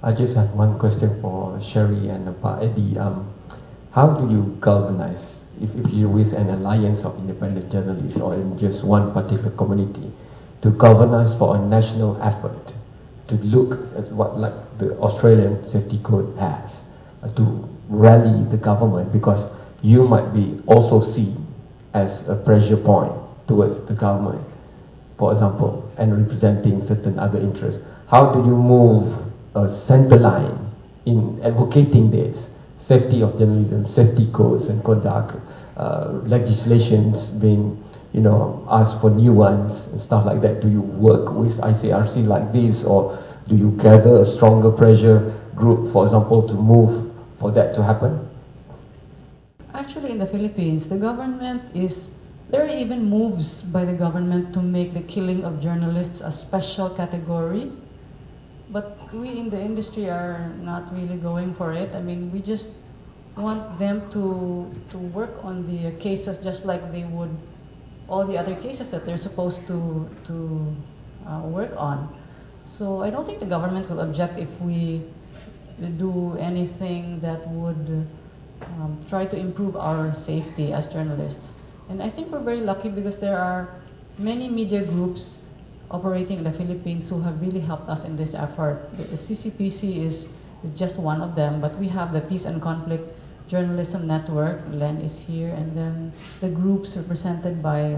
I just have one question for Sherry and Pak Eddie. How do you galvanize, if you're with an alliance of independent journalists or in just one particular community, to galvanize for a national effort to look at what like the Australian safety code has, to rally the government, because you might be also seen as a pressure point towards the government, for example, and representing certain other interests. How do you move a center line in advocating this safety of journalism, safety codes and conduct, legislations being, asked for new ones and stuff like that? Do you work with ICRC like this, or do you gather a stronger pressure group, for example, to move for that to happen? Actually, in the Philippines, the government there are even moves by the government to make the killing of journalists a special category. But we in the industry are not really going for it. I mean, we just want them to work on the cases just like they would all the other cases that they're supposed to work on. So I don't think the government will object if we do anything that would try to improve our safety as journalists. And I think we're very lucky because there are many media groups operating in the Philippines who have really helped us in this effort. The CCPC is just one of them, but we have the Peace and Conflict Journalism Network, Len is here, and then the groups represented by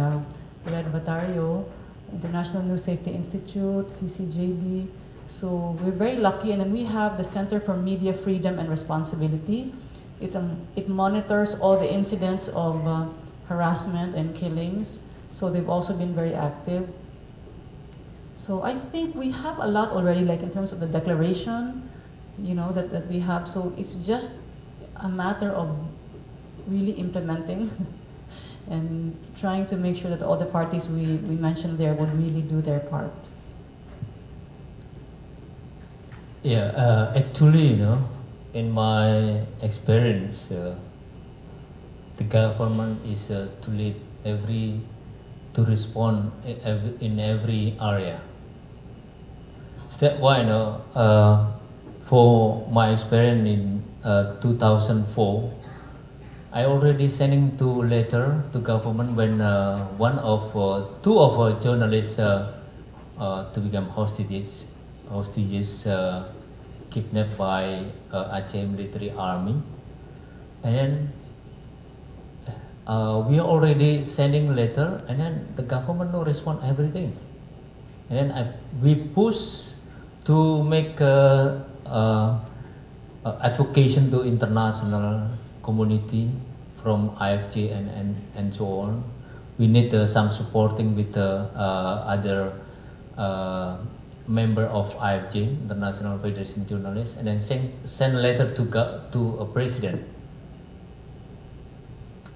Red Batario, International News Safety Institute, CCJB. So we're very lucky, and then we have the Center for Media Freedom and Responsibility. It monitors all the incidents of harassment and killings, so they've also been very active. So I think we have a lot already, like in terms of the declaration, that we have. So it's just a matter of really implementing and trying to make sure that all the parties we mentioned there would really do their part. Yeah, actually, in my experience, the government is to lead to respond in every area. That's why, for my experience in 2004, I already sending two letter to government when two of our journalists to become hostages kidnapped by Aceh military army, and then we are already sending letter, and then the government no respond everything, and then we push to make advocation to international community from IFJ and so on. We need some supporting with other member of IFJ, International Federation Journalists, and then send letter to a president.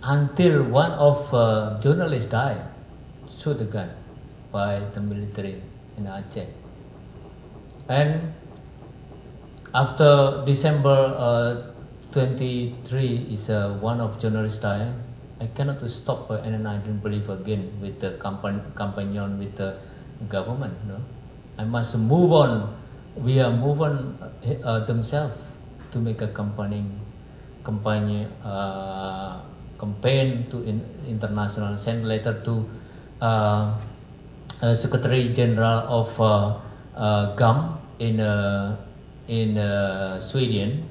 Until one of journalists died, shoot the gun by the military in Aceh. And after December 23 is one of journalists died, I cannot stop and then I didn't believe again with the companion with the government. I must move on. We are move on themselves to make a campaign to international. Send letter to Secretary General of GAM in Sweden,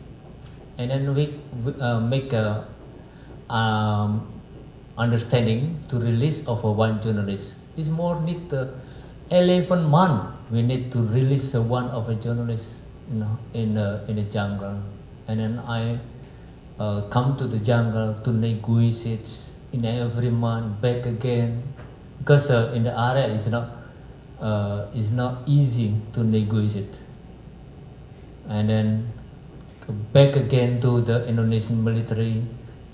and then we make a understanding to release of one journalist. It's more need 11 months. We need to release one of a journalist, in the jungle, and then I come to the jungle to negotiate in every month back again, because in the area it's not easy to negotiate, and then back again to the Indonesian military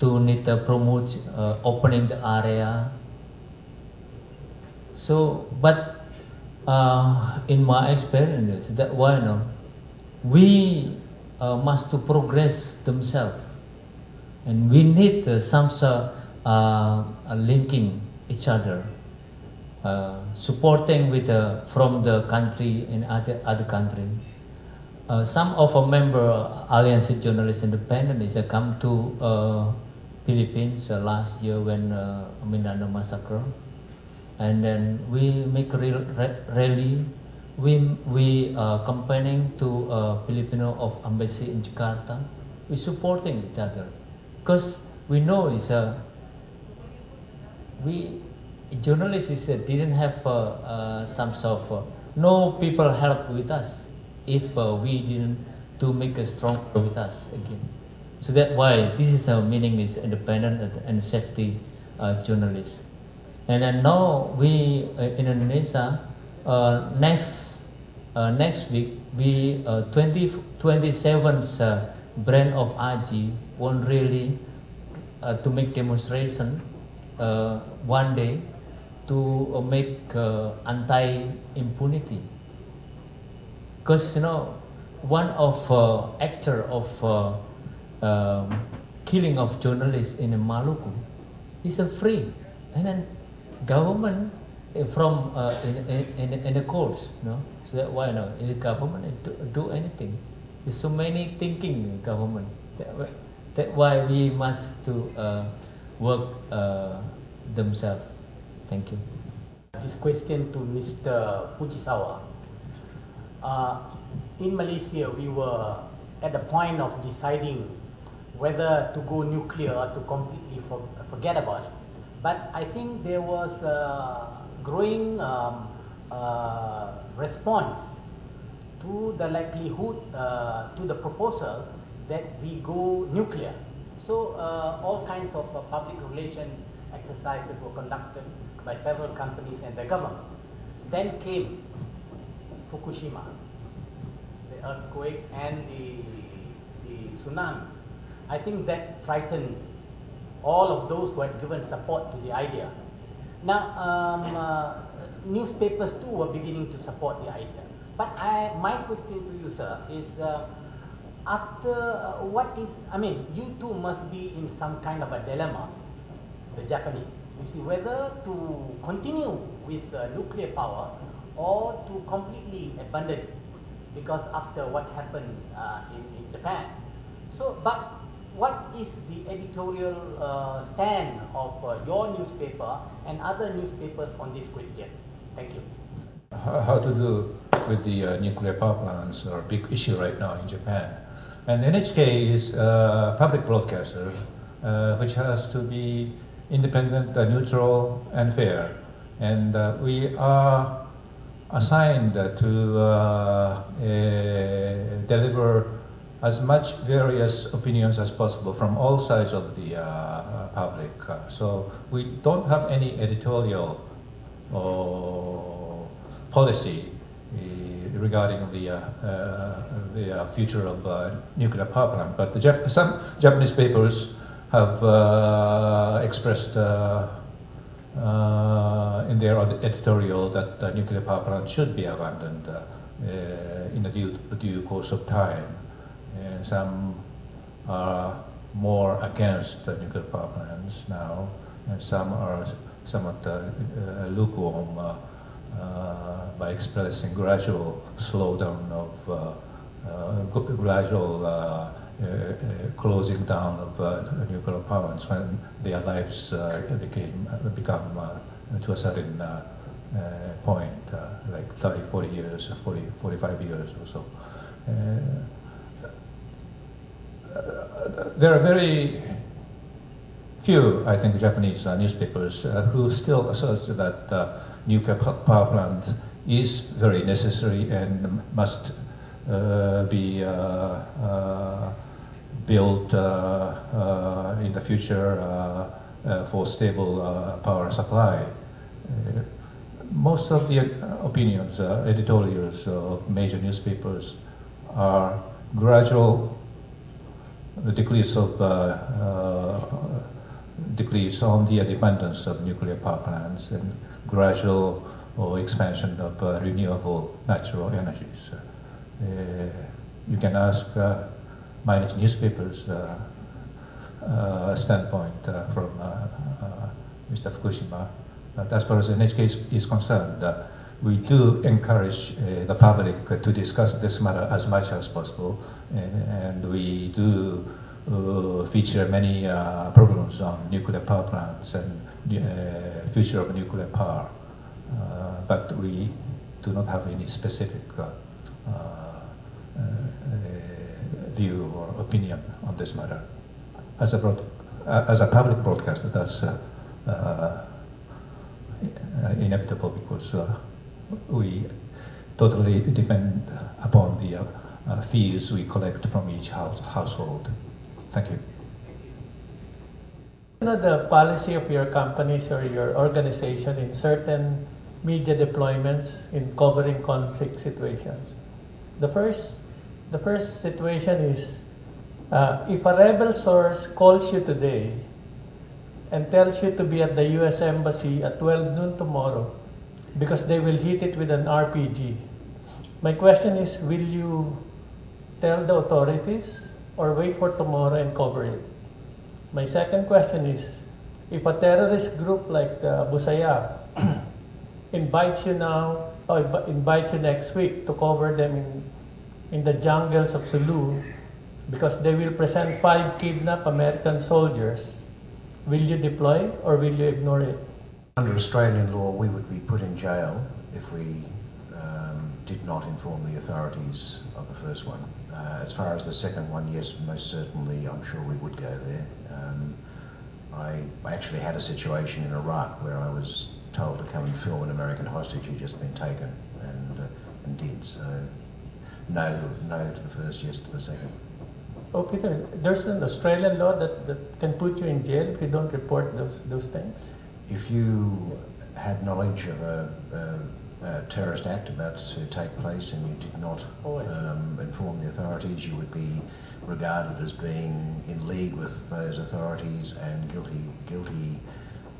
to need to promote opening the area. So, but in my experience, that why we must to progress themselves, and we need some linking each other, supporting with from the country and other country. some of our member Alliance Journalists Independent is come to Philippines last year when Mindanao massacre, and then we make a rally. We campaigning to Filipino of embassy in Jakarta. We supporting each other because we know it's we journalists is didn't have some sort of no people help with us if we didn't to make a strong with us again. So that's why this is our meaning is independent and safety journalists. And then now we in Indonesia next week we 27th brand of AJI won't really to make demonstration one day to make anti-impunity. Because one of actor of killing of journalists in Maluku is free, and then government from in the courts, So that why not? The government do anything. There's so many thinking in government. That's why we must to work themselves. Thank you. This question to Mr. Fujisawa. In Malaysia, we were at the point of deciding whether to go nuclear or to completely forget about it. But I think there was a growing response to the likelihood, to the proposal that we go nuclear. So all kinds of public relations exercises were conducted by several companies and the government. Then came Fukushima, the earthquake and the tsunami. I think that frightened all of those who had given support to the idea. Now, newspapers too were beginning to support the idea. But my question to you, sir, is after you two must be in some kind of a dilemma, the Japanese. You see, whether to continue with nuclear power or to completely abandon it, because after what happened in Japan. So, but what is the editorial stand of your newspaper and other newspapers on this question? Thank you. How to do with the nuclear power plants are a big issue right now in Japan. And NHK is a public broadcaster which has to be independent, neutral and fair. And we are assigned to deliver as much various opinions as possible from all sides of the public. So we don't have any editorial policy regarding the future of nuclear power plant. But some Japanese papers have expressed in their editorial that nuclear power plant should be abandoned in the due course of time. And some are more against nuclear power plants now, and some are somewhat lukewarm by expressing gradual slowdown of gradual closing down of nuclear power plants when their lives become to a certain point, like 30, 40 years, 45 years or so. There are very few, I think, Japanese newspapers who still assert that nuclear power plant is very necessary and must be built in the future for stable power supply. Most of the opinions, editorials of major newspapers are gradual decrease on the dependence of nuclear power plants and gradual expansion of renewable natural energies. You can ask minor newspapers' standpoint from Mr. Fukushima. But as far as NHK is concerned, we do encourage the public to discuss this matter as much as possible, and we do feature many programs on nuclear power plants and future of nuclear power, but we do not have any specific view or opinion on this matter. As a public broadcaster, that's inevitable because we totally depend upon the fees we collect from each household. Thank you. You know the policy of your companies or your organization in certain media deployments in covering conflict situations. The first situation is if a rebel source calls you today and tells you to be at the US Embassy at 12 noon tomorrow because they will hit it with an RPG. My question is, will you tell the authorities or wait for tomorrow and cover it? My second question is, if a terrorist group like Abu Sayyaf invites you now or invites you next week to cover them in the jungles of Sulu because they will present 5 kidnapped American soldiers, will you deploy or will you ignore it? Under Australian law, we would be put in jail if we did not inform the authorities of the first one. As far as the second one, yes, most certainly, I'm sure we would go there. I actually had a situation in Iraq where I was told to come and film an American hostage who'd just been taken, and did. So, no to the first, yes to the second. Oh, Peter, there's an Australian law that can put you in jail if you don't report those things? If you had knowledge of a terrorist act about to take place and you did not inform the authorities, you would be regarded as being in league with those authorities and guilty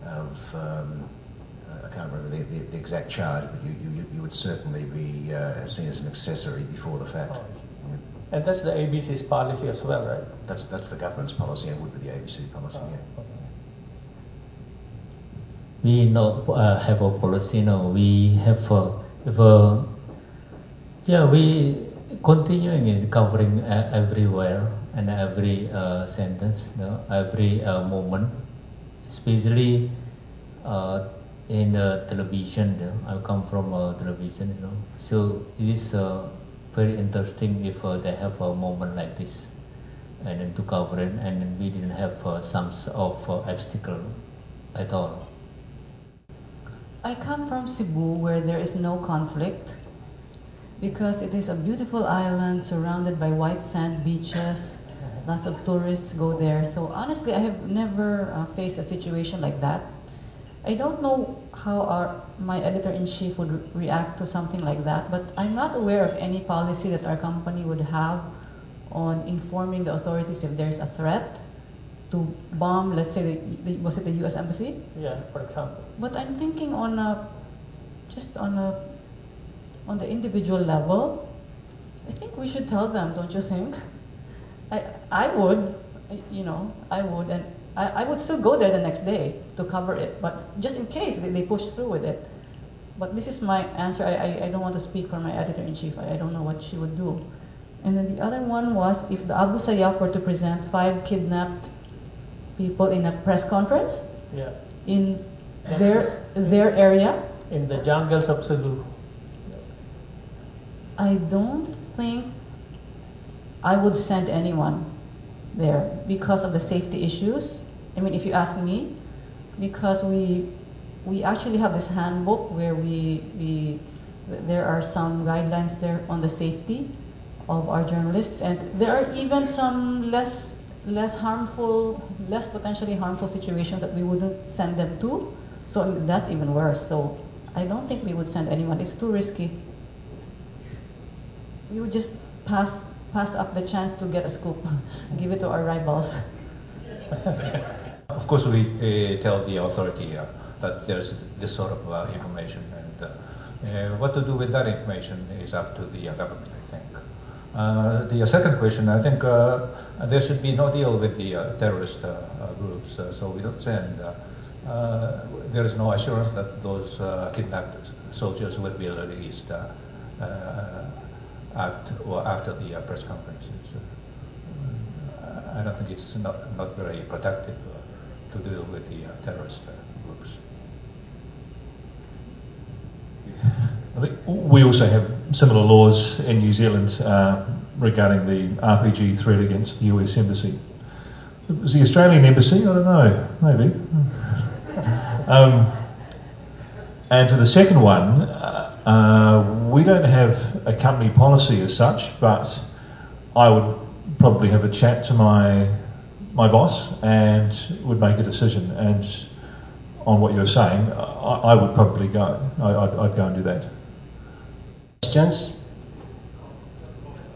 of, I can't remember the exact charge, but you would certainly be seen as an accessory before the fact. Yeah. And that's the ABC's policy as well, right? That's the government's policy and would be the ABC policy, yeah. Okay. We have a policy now. We have we continuing is covering everywhere and every sentence, every moment, especially in television. I come from television, so it is very interesting if they have a moment like this, and then to cover it, and we didn't have some of obstacle at all. I come from Cebu where there is no conflict because it is a beautiful island surrounded by white sand beaches. Lots of tourists go there. So honestly, I have never faced a situation like that. I don't know how my editor-in-chief would react to something like that, but I'm not aware of any policy that our company would have on informing the authorities if there's a threat to bomb, let's say, was it the US Embassy? Yeah, for example. But I'm thinking on the individual level, I think we should tell them, don't you think? I would, and I would still go there the next day to cover it, but just in case they push through with it. But this is my answer. I don't want to speak for my editor-in-chief. I don't know what she would do. And then the other one was if the Abu Sayyaf were to present 5 kidnapped people in a press conference, yeah, in their area, in the jungles of Sulu. I don't think I would send anyone there because of the safety issues. I mean, if you ask me, because we actually have this handbook where there are some guidelines there on the safety of our journalists, and there are even some less potentially harmful situations that we wouldn't send them to. So I mean, that's even worse. So I don't think we would send anyone. It's too risky. We would just pass up the chance to get a scoop, give it to our rivals. Of course, we tell the authority that there's this sort of information, and what to do with that information is up to the government, I think. The second question, I think there should be no deal with the terrorist groups, so we don't send. There is no assurance that those kidnapped soldiers will be released after the press conferences. I don't think it's not very productive to deal with the terrorist groups. I think we also have similar laws in New Zealand regarding the RPG threat against the US Embassy. It was the Australian Embassy? I don't know, maybe. And for the second one, we don't have a company policy as such, but I would probably have a chat to my boss and would make a decision. And on what you're saying, I would probably go. I'd go and do that. Questions?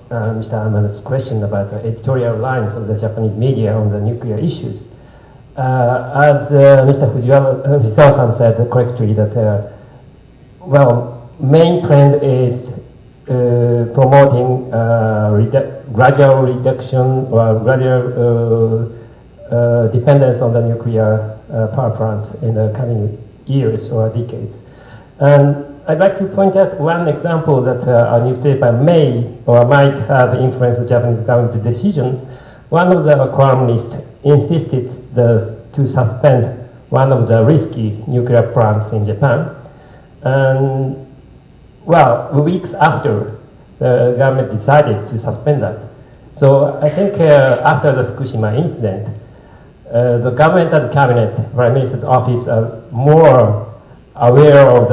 Mr. Amano's question about the editorial lines of the Japanese media on the nuclear issues. As Mr. Fujisawa-san said correctly, that main trend is promoting gradual reduction or gradual dependence on the nuclear power plant in the coming years or decades. And I'd like to point out one example that a newspaper may or might have influenced the Japanese government decision. One of the columnists insisted to suspend one of the risky nuclear plants in Japan. And, weeks after, the government decided to suspend that. So I think after the Fukushima incident, the government and the cabinet, Prime Minister's office are more aware of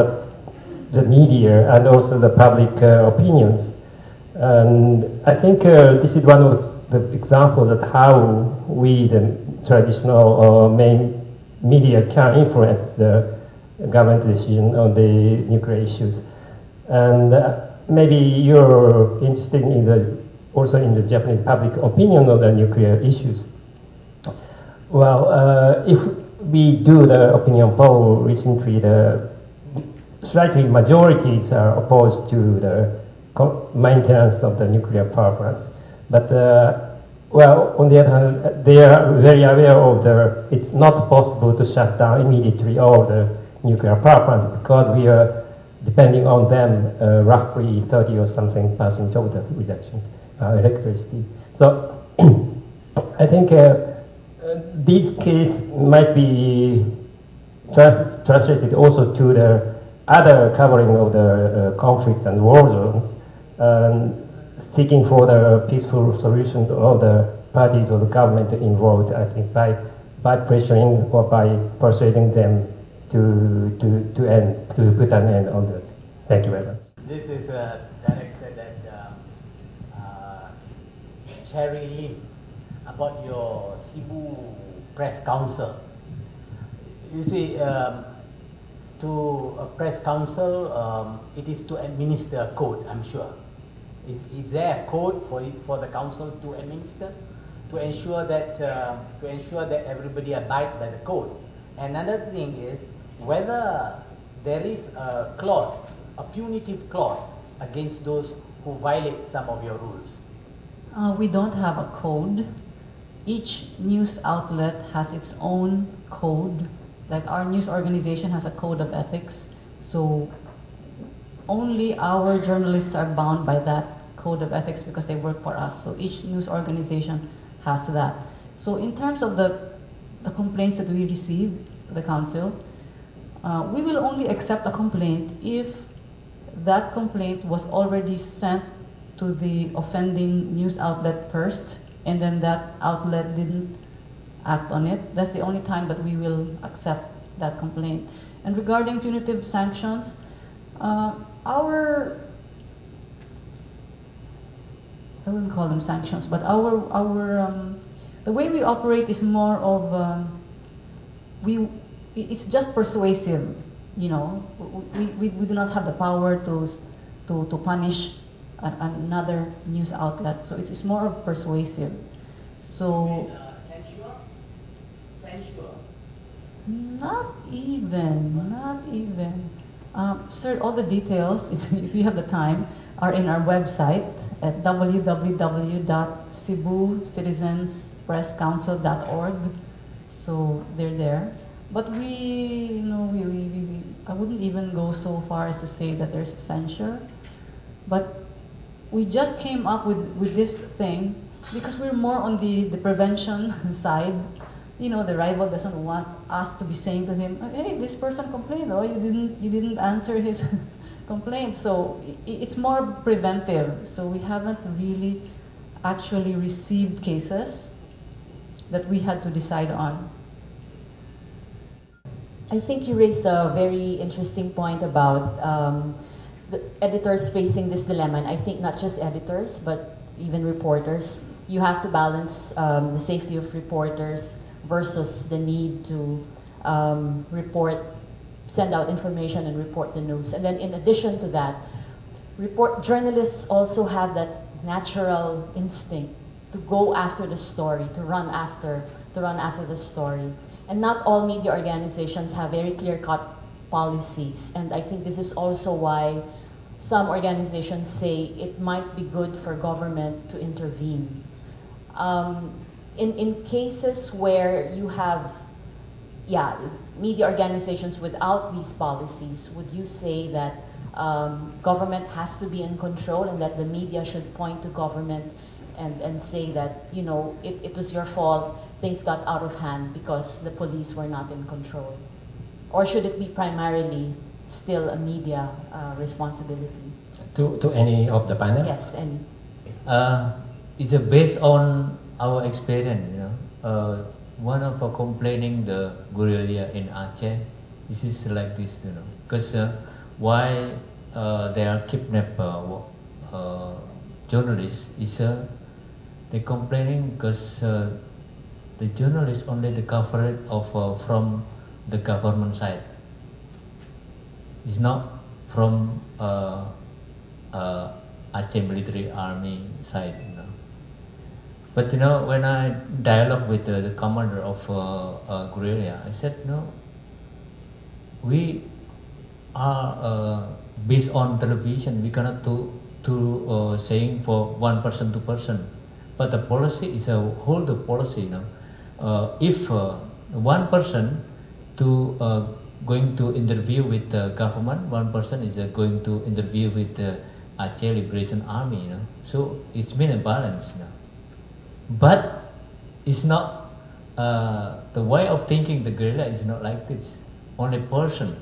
the media and also the public opinions. And I think this is one of the examples of how we, the traditional or main media, can influence the government decision on the nuclear issues. And maybe you're interested in also in the Japanese public opinion on the nuclear issues. Well, if we do the opinion poll recently, the slightly majorities are opposed to the maintenance of the nuclear power plants. But, on the other hand, they are very aware of it's not possible to shut down immediately all the nuclear power plants because we are depending on them roughly 30 or something % of the reduction electricity. So I think this case might be translated also to the other covering of the conflicts and war zones, seeking for the peaceful solution to all the parties or the government involved, I think, by pressuring or by persuading them to put an end on that. Thank you very much. This is directed at Cherry Lim about your Cebu Press Council. You see, to a press council, it is to administer a code, I'm sure. Is there a code for the council to administer to ensure that everybody abides by the code? Another thing is whether there is a clause, a punitive clause against those who violate some of your rules. We don't have a code. Each news outlet has its own code. Like our news organization has a code of ethics, so only our journalists are bound by that code of ethics because they work for us. So each news organization has that. So in terms of the complaints that we receive to the council, we will only accept a complaint if that complaint was already sent to the offending news outlet first, and then that outlet didn't act on it. That's the only time that we will accept that complaint. And regarding punitive sanctions, I wouldn't call them sanctions, but the way we operate is more of it's just persuasive. You know, we do not have the power to punish another news outlet. So it's more of persuasive. So. Censure? Not even. Sir, all the details, if you have the time, are in our website at www.cebuscitizenspresscouncil.org. So they're there. But I wouldn't even go so far as to say that there's censure. But we just came up with this thing because we're more on the prevention side. The rival doesn't want us to be saying to him, "Hey, this person complained. Oh, you didn't answer his complaint." So it's more preventive. So we haven't really actually received cases that we had to decide on. I think you raised a very interesting point about the editors facing this dilemma, and I think not just editors, but even reporters. You have to balance the safety of reporters versus the need to send out information and report the news. And then in addition to that, journalists also have that natural instinct to go after the story, to run after the story. And not all media organizations have very clear-cut policies. And I think this is also why some organizations say it might be good for government to intervene. In cases where you have, media organizations without these policies, would you say that government has to be in control and that the media should point to government and say that, it was your fault, things got out of hand because the police were not in control? Or should it be primarily still a media responsibility? To any of the panel? Yes, any. It's based on our experience, one of our complaining the guerrilla in Aceh, this is like this, because why they are kidnap journalists is they complaining because the journalists only the coverage of from the government side. It's not from Aceh military army side. But when I dialogue with the commander of guerrilla, I said, no, we are based on television. We cannot do saying for one person, two person. But the policy is a whole the policy. If one person going to interview with the government, one person is going to interview with the Aceh Liberation Army. So it's been a balance. But it's not the way of thinking. The guerrilla is not like this. Only person.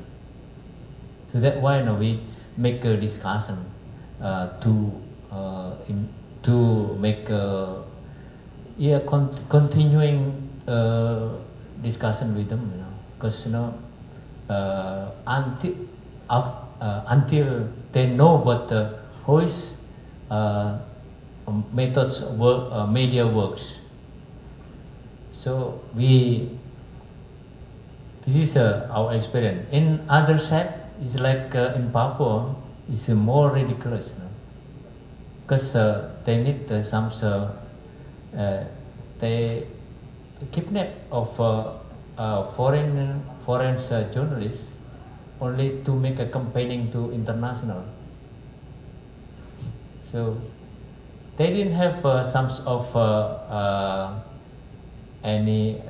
So that's why we make a discussion to make continuing discussion with them. Because until they know what the hoist methods work, media works. So this is our experience. In other side, it's like in Papua, it's more ridiculous, because they need some they kidnap of foreign journalists only to make a campaigning to international. So they didn't have some of any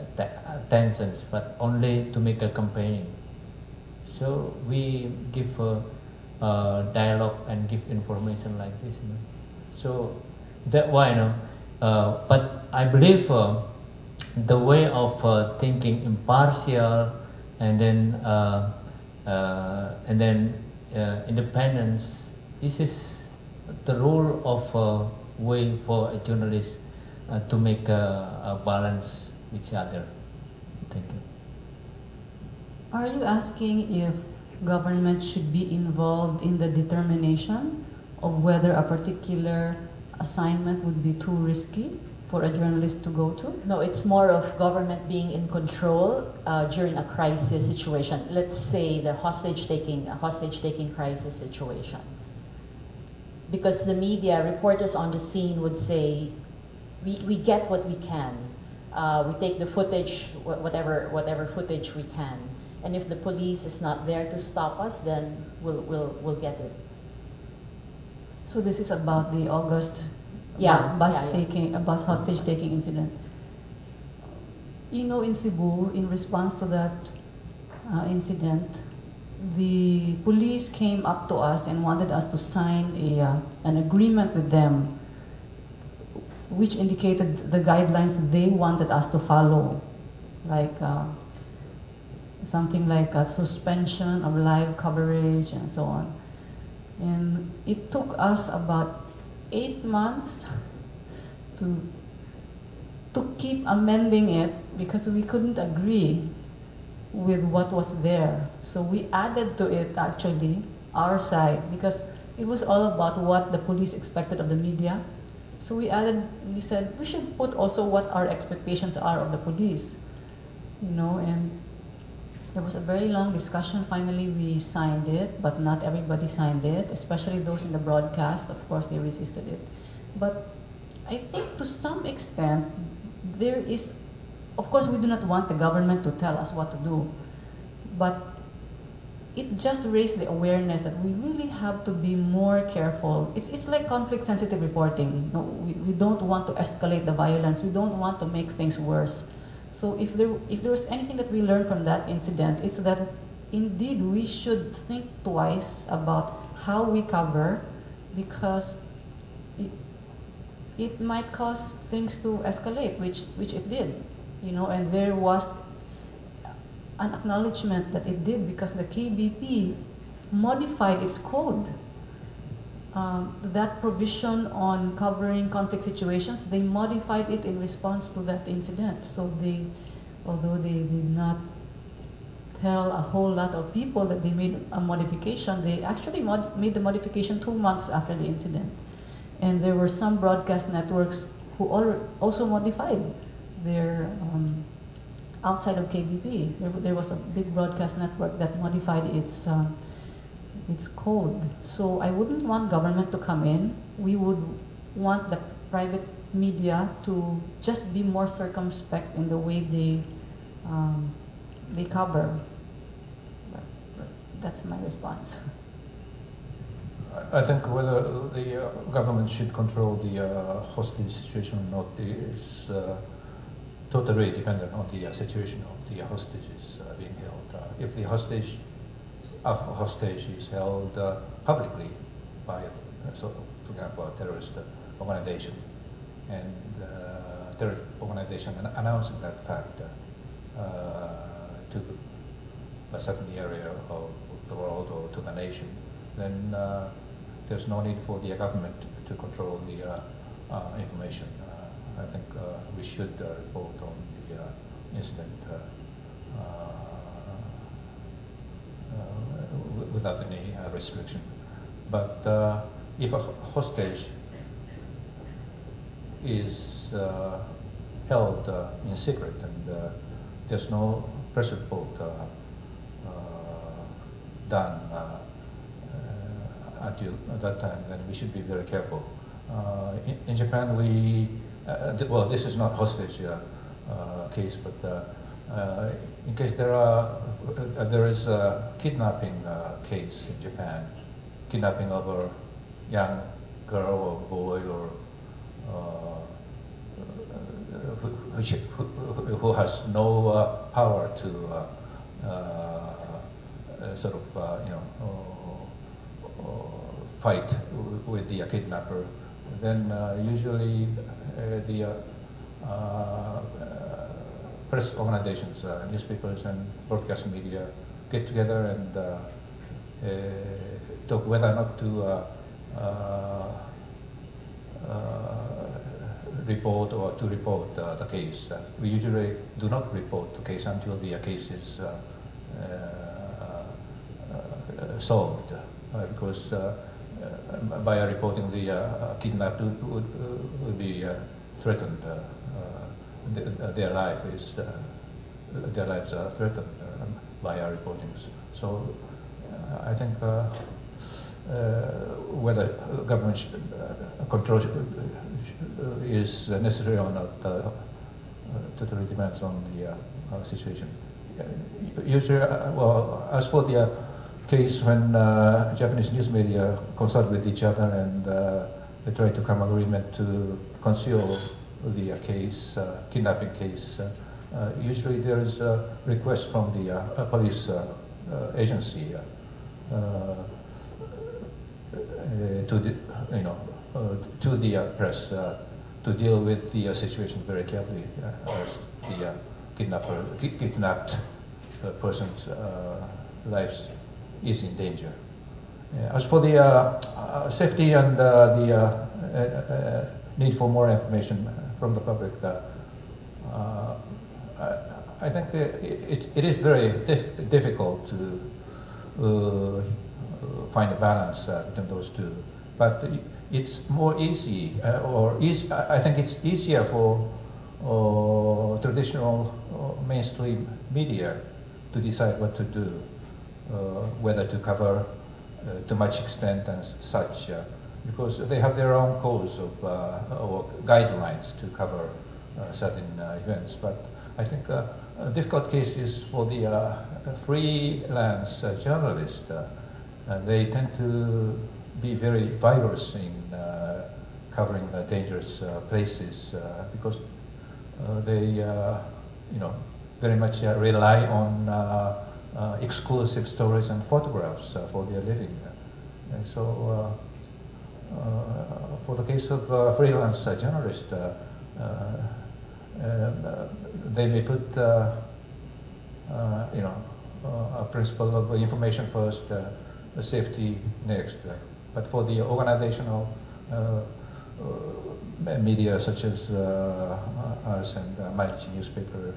tensions, but only to make a campaigning. So we give dialogue and give information like this. So that why but I believe the way of thinking impartial and then independence. This is the role of way for a journalist to make a balance with each other. Thank you. Are you asking if government should be involved in the determination of whether a particular assignment would be too risky for a journalist to go to? No, it's more of government being in control during a crisis situation. Let's say the hostage-taking crisis situation. Because the media, reporters on the scene would say, we get what we can. We take the footage, whatever footage we can. And if the police is not there to stop us, then we'll get it. So this is about the August bus hostage taking incident. In Cebu, in response to that incident, the police came up to us and wanted us to sign an agreement with them, which indicated the guidelines they wanted us to follow, like something like a suspension of live coverage and so on. And it took us about 8 months to keep amending it because we couldn't agree with what was there. So we added to it actually our side because it was all about what the police expected of the media. So we said we should put also what our expectations are of the police, you know, and there was a very long discussion. Finally, we signed it, but not everybody signed it, especially those in the broadcast. Of course, they resisted it. But I think to some extent, there is, of course, we do not want the government to tell us what to do, but it just raised the awareness that we really have to be more careful. It's like conflict-sensitive reporting. No, we don't want to escalate the violence. We don't want to make things worse. So if there was anything that we learned from that incident, it's that indeed we should think twice about how we cover, because it might cause things to escalate, which it did, you know, and there was an acknowledgement that it did because the KBP modified its code. That provision on covering conflict situations, they modified it in response to that incident. So although they did not tell a whole lot of people that they made a modification, they actually made the modification 2 months after the incident. And there were some broadcast networks who also modified their, outside of KBP. There was a big broadcast network that modified its code. So I wouldn't want government to come in. We would want the private media to just be more circumspect in the way they cover. But that's my response. I think whether the government should control the hostage situation or not is totally dependent on the situation of the hostages being held. If the hostage is held publicly by, for example, a terrorist organization, and terrorist organization announcing that fact to a certain area of the world or to the nation, then there's no need for the government to control the information. I think we should report on the incident without any restriction. But if a hostage is held in secret and there's no press report done until that time, then we should be very careful. In Japan, well, this is not hostage case, but in case there is a kidnapping case in Japan, kidnapping of a young girl or boy or who has no power to sort of fight with the kidnapper, then usually the press organizations, newspapers and broadcast media get together and talk whether or not to report or to report the case. We usually do not report the case until the case is solved, because by reporting the kidnapped would be threatened. Their lives are threatened by our reportings. So I think whether government control is necessary or not totally depends on the situation. Usually, well, as for the case when Japanese news media consult with each other and they try to come agreement to conceal the case, kidnapping case, Usually there is a request from the police agency to the, to the press to deal with the situation very carefully as the kidnapped person's lives is in danger. As for the safety and the need for more information from the public, I think it is very difficult to find a balance between those two. But it's more easy, I think it's easier for traditional mainstream media to decide what to do, whether to cover to much extent and such, because they have their own codes of or guidelines to cover certain events. But I think a difficult case is for the freelance journalists. They tend to be very vigorous in covering dangerous places because they, very much rely on exclusive stories and photographs for their living. And so, for the case of freelance journalists, they may put, a principle of information first, safety next. But for the organizational media such as us and Mainichi newspaper,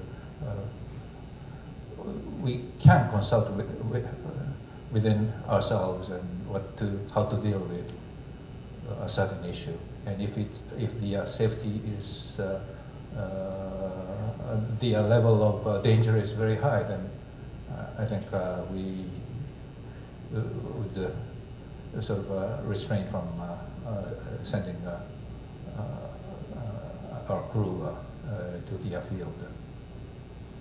we can consult within ourselves and how to deal with a certain issue. And if the safety is the level of danger is very high, then I think we would sort of refrain from sending our crew to the field.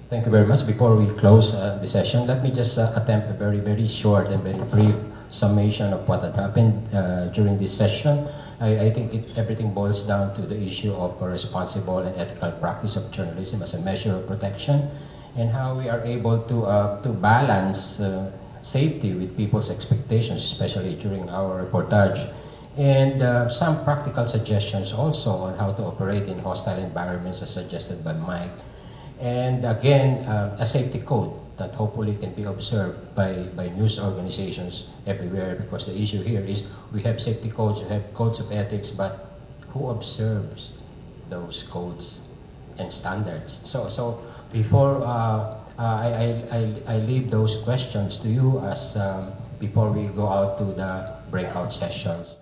Thank you very much. Before we close the session, let me just attempt a very, very short and very brief summation of what had happened during this session. I think everything boils down to the issue of a responsible and ethical practice of journalism as a measure of protection, and how we are able to balance safety with people's expectations, especially during our reportage, and some practical suggestions also on how to operate in hostile environments as suggested by Mike. And again, a safety code that hopefully can be observed by news organizations everywhere, because the issue here is we have safety codes, we have codes of ethics, but who observes those codes and standards? So before I leave those questions to you as before we go out to the breakout sessions.